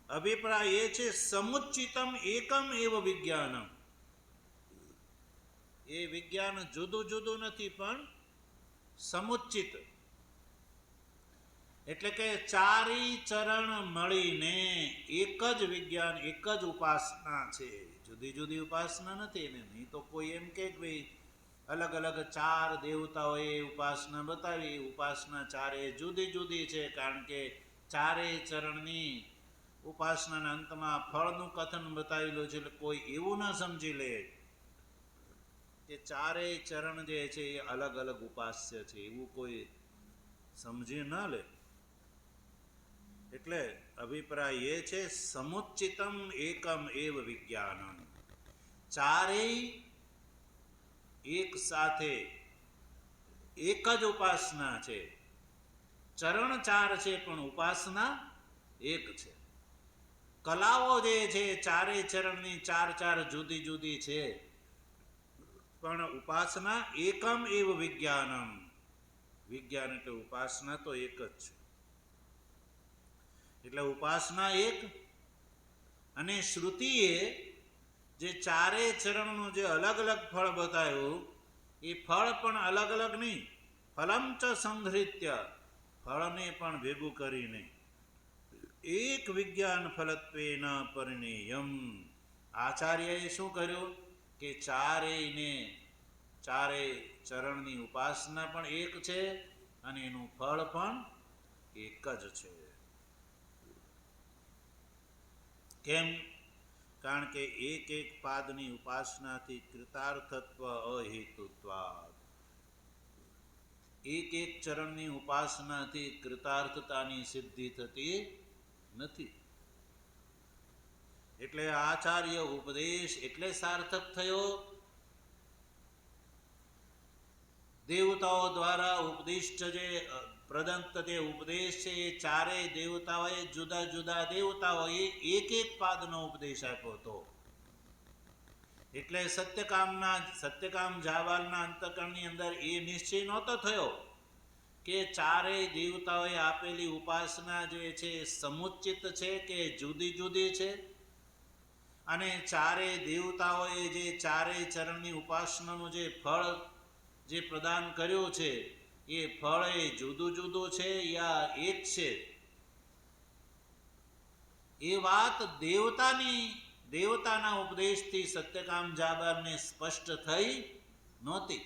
અભિપ્રાય એ છે સમુચ્ચિતમ એકમ એવ વિજ્ઞાનમ. એ વિજ્ઞાન જુદું જુદું નથી પણ સમુચ્ચિત, એટલે કે ચારી ચરણ મળીને એક જ વિજ્ઞાન, એક જ ઉપાસના છે. જુદી જુદી ઉપાસના નથી એને. નહીં તો કોઈ એમ કે ભાઈ અલગ અલગ ચાર દેવતાઓએ ઉપાસના બતાવી, ઉપાસના ચારે જુદી જુદી છે, કારણ કે ચારેય ચરણની ઉપાસનાના અંતમાં ફળનું કથન બતાવેલું છે. એટલે કોઈ એવું ના સમજી લે કે ચારેય ચરણ જે છે એ અલગ અલગ ઉપાસ્ય છે, એવું કોઈ સમજી ન લે. એટલે અભિપ્રાય એ છે સમુચ્ચિતમ એકમ એવ વિજ્ઞાનમ. ચારેય એક સાથે એક જ ઉપાસના છે. ચરણ ચાર છે પણ ઉપાસના એક છે. કલાઓ જે છે ચારેય ચરણની ચાર ચાર જુદી જુદી છે, પણ ઉપાસના એકમ એવ વિજ્ઞાનમ. વિજ્ઞાન એટલે ઉપાસના તો એક જ છે. એટલે ઉપાસના એક, અને શ્રુતિએ જે ચારેય ચરણનું જે અલગ અલગ ફળ બતાવ્યું એ ફળ પણ અલગ અલગ નહીં, ફલમ ચ સંહૃત્ય, ફળને પણ ભેગું કરીને એક વિજ્ઞાન ફલત્વેન પરિણેયમ. આચાર્યએ શું કર્યું કે ચારેયને, ચારેય ચરણની ઉપાસના પણ એક છે અને એનું ફળ પણ એક જ છે. કેમ? કારણ કે એક એક પાદની ઉપાસનાથી કૃતાર્થત્વ અહેતુત્વાદ. એક એક ચરણની ઉપાસનાથી કૃતાર્થતાની સિદ્ધિ થતી નથી. એટલે આચાર્ય ઉપદેશ એટલે સાર્થક થયો. દેવતાઓ દ્વારા ઉપદિષ્ટ જે પ્રદંત જે ઉપદેશ છે એ ચારેય દેવતાઓએ, જુદા જુદા દેવતાઓએ એક એક પાદનો ઉપદેશ આપ્યો હતો. એટલે સત્યકામ જાવાલના અંતકરણની અંદર એ નિશ્ચય નહોતો થયો કે ચારેય દેવતાઓએ આપેલી ઉપાસના જે છે સમુચ્ચિત છે કે જુદી જુદી છે, અને ચારેય દેવતાઓએ જે ચારેય ચરણની ઉપાસનાનું જે ફળ જે પ્રદાન કર્યું છે એ ફળ એ જુદું જુદું છે યા એક છે, એ વાત દેવતાના ઉપદેશથી સત્યકામ જાબારને સ્પષ્ટ થઈ નહોતી.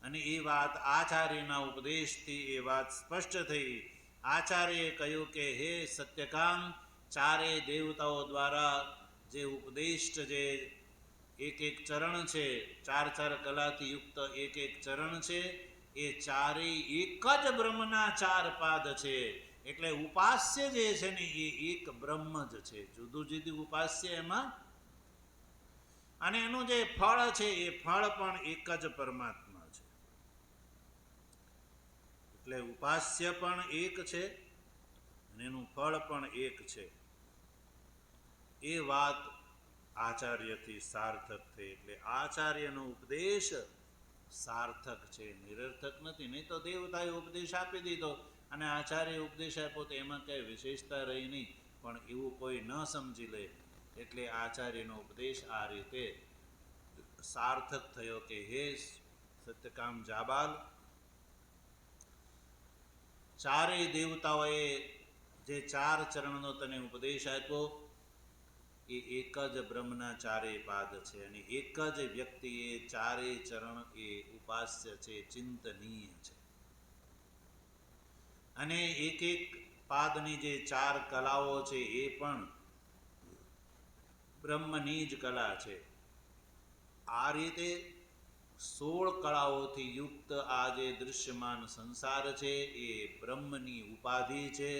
અને એ વાત આચાર્યના ઉપદેશથી એ વાત સ્પષ્ટ થઈ. આચાર્યએ કહ્યું કે હે સત્યકામ, ચારેય દેવતાઓ દ્વારા જે ઉપદેષ્ટ જે એક એક ચરણ છે, ચાર ચાર કલાથી યુક્ત એક એક ચરણ છે, એ ચારેય એક જ બ્રહ્મના ચાર પાદ છે. એટલે ઉપાસ્ય જે છે ને એ એક બ્રહ્મ જ છે, જુદું જુદું ઉપાસ્ય એમાં. અને એનું જે ફળ છે એ ફળ પણ એક જ પરમાત્મા છે. એટલે ઉપાસ્ય પણ એક છે અને એનું ફળ પણ એક છે. એ વાત આચાર્યથી સાર્થક થઈ. એટલે આચાર્યનો ઉપદેશ સાર્થક છે, નિરર્થક નથી. નહીં તો દેવતાએ ઉપદેશ આપી દીધો અને આચાર્ય ઉપદેશ આપ્યો તો એમાં કઈ વિશેષતા રહી નહીં. પણ એવું કોઈ ન સમજી લે એટલે આચાર્યનો ઉપદેશ આ રીતે સાર્થક થયો કે હે સત્યકામ જાબાલ, ચારેય દેવતાઓએ જે 4 ચરણનો તને ઉપદેશ આપ્યો એ એક જ બ્રહ્મના ચારેય પાદ છે અને એક જ વ્યક્તિએ ચારેય ચરણ એ ઉપાસ્ય છે, ચિંતનીય છે. અને એક એક પાદની જે 4 કલાઓ છે એ પણ બ્રહ્મની જ કલા છે. આ રીતે 16 કળાઓથી યુક્ત આ જે દૃશ્યમાન સંસાર છે એ બ્રહ્મની ઉપાધિ છે.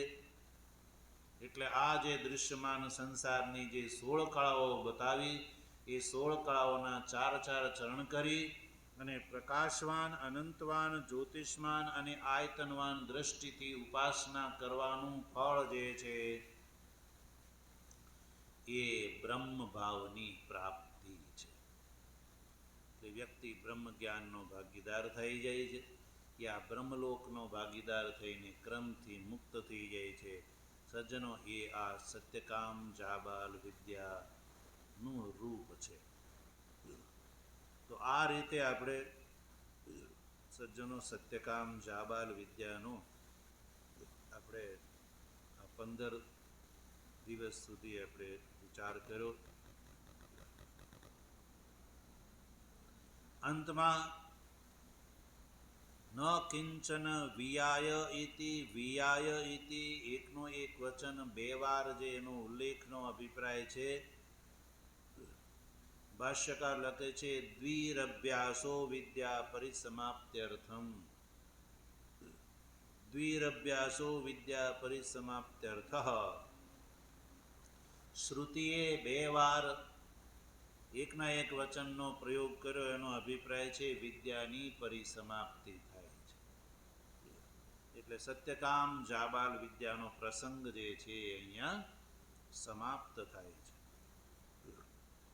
એટલે આ જે દૃશ્યમાન સંસારની જે 16 કળાઓ બતાવી એ 16 કળાઓના 4 ચરણ કરી અને પ્રકાશવાન, અનંતવાન, જ્યોતિષમાન અને આયતનવાન દ્રષ્ટિથી ઉપાસના કરવાનું ફળ જે છે એ બ્રહ્મ ભાવની પ્રાપ્તિ છે. એટલે વ્યક્તિ બ્રહ્મ જ્ઞાનનો ભાગીદાર થઈ જાય છે, કે આ બ્રહ્મલોકનો ભાગીદાર થઈને ક્રમથી મુક્ત થઈ જાય છે. સજ્જનો, એ આ સત્યકામ જાબાલ વિદ્યાનું રૂપ છે. તો આ રીતે આપણે સજ્જનો સત્યકામ જાબાલ વિદ્યાનો આપણે 15 દિવસ સુધી આપણે વિચાર કર્યો. અંતમાં ન કિંચન વિયાય ઇતિ એકનો એક વચન 2 વાર જે એનો ઉલ્લેખનો અભિપ્રાય છે. ભાષ્યકાર લખે છે દ્વિરભ્યાસો વિદ્યા પરિસમાપ્ત્યર્થમ. દ્વિરભ્યાસો વિદ્યા પરિસમાપ્ત્યર્થ. શ્રુતિએ 2 વાર એકના એક વચનનો પ્રયોગ કર્યો, એનો અભિપ્રાય છે વિદ્યાની પરિસમાપ્તિ થાય છે. એટલે સત્યકામ જાબાલ વિદ્યાનો પ્રસંગ જે છે અહીંયા સમાપ્ત થાય છે.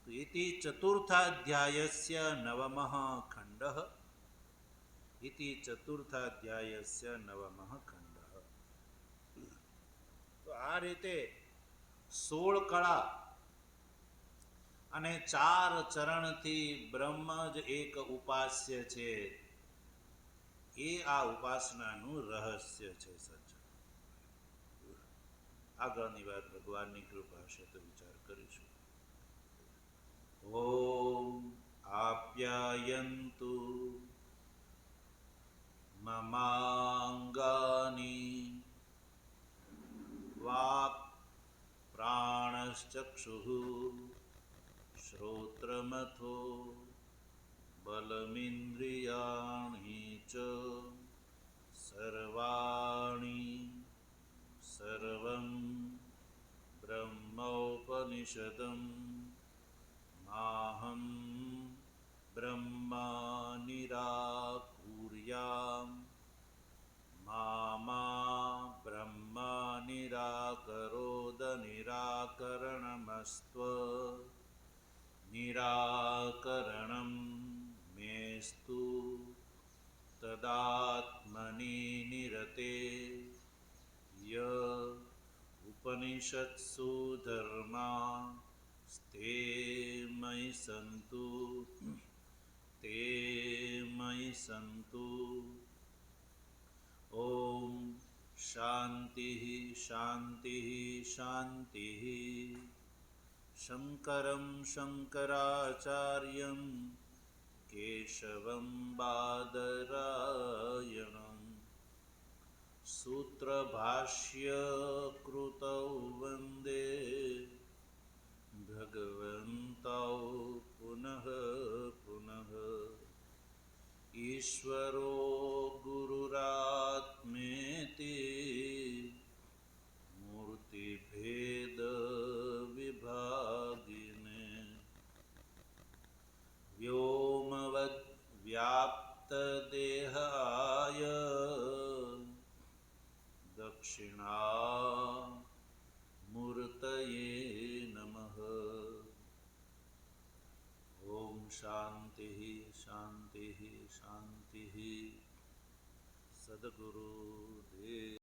તો ઇતિ ચતુર્થાધ્યાયસ્ય નવમઃ ખંડઃ. ઇતિ ચતુર્થાધ્યાયસ્ય નવમઃ ખંડઃ. તો આ રીતે 16 કળા અને 4 ચરણથી બ્રહ્મ જ એક ઉપાસ્ય છે. એ આ ઉપાસનાનું રહસ્ય છે. સજ્જન, આગળની વાત ભગવાનની કૃપા હશે તો વિચાર કરીશું. ઓમ આપ્યાયન્તુ મમાંગાની વાક પ્રાણશ્ચક્ષુઃ શ્રોત્રમથો બલમિન્દ્રિયાણિ ચ સર્વાણિ સર્વં બ્રહ્મોપનિષદં માહં બ્રહ્મા નિરાકુર્યામ મા બ્રહ્મા નિરાકરોદ નિરાકરણમસ્ત્વ નિરાકરણં મેસ્તુ તદાત્મની નિરતે ય ઉપનિષત્સુ ધર્મા સ્તે મયિ સંતુ. ઓમ શાંતિ શાંતિ શાંતિ. શંકરં શંકરાચાર્યં કેશવં બાદરાયણં સૂત્રભાષ્ય કૃતૌ વંદે ભગવन्तૌ પુનઃ પુનઃ. ઈશ્વરો ગુરુરાત્મેતિ મૂર્તિભેદ વિભાગિને વ્યોમવદ વ્યાપ્ત દેહાય દક્ષિણા મૂર્તયે નમઃ. શાંતિ શાંતિ શાંતિ સદગુરુ દેવ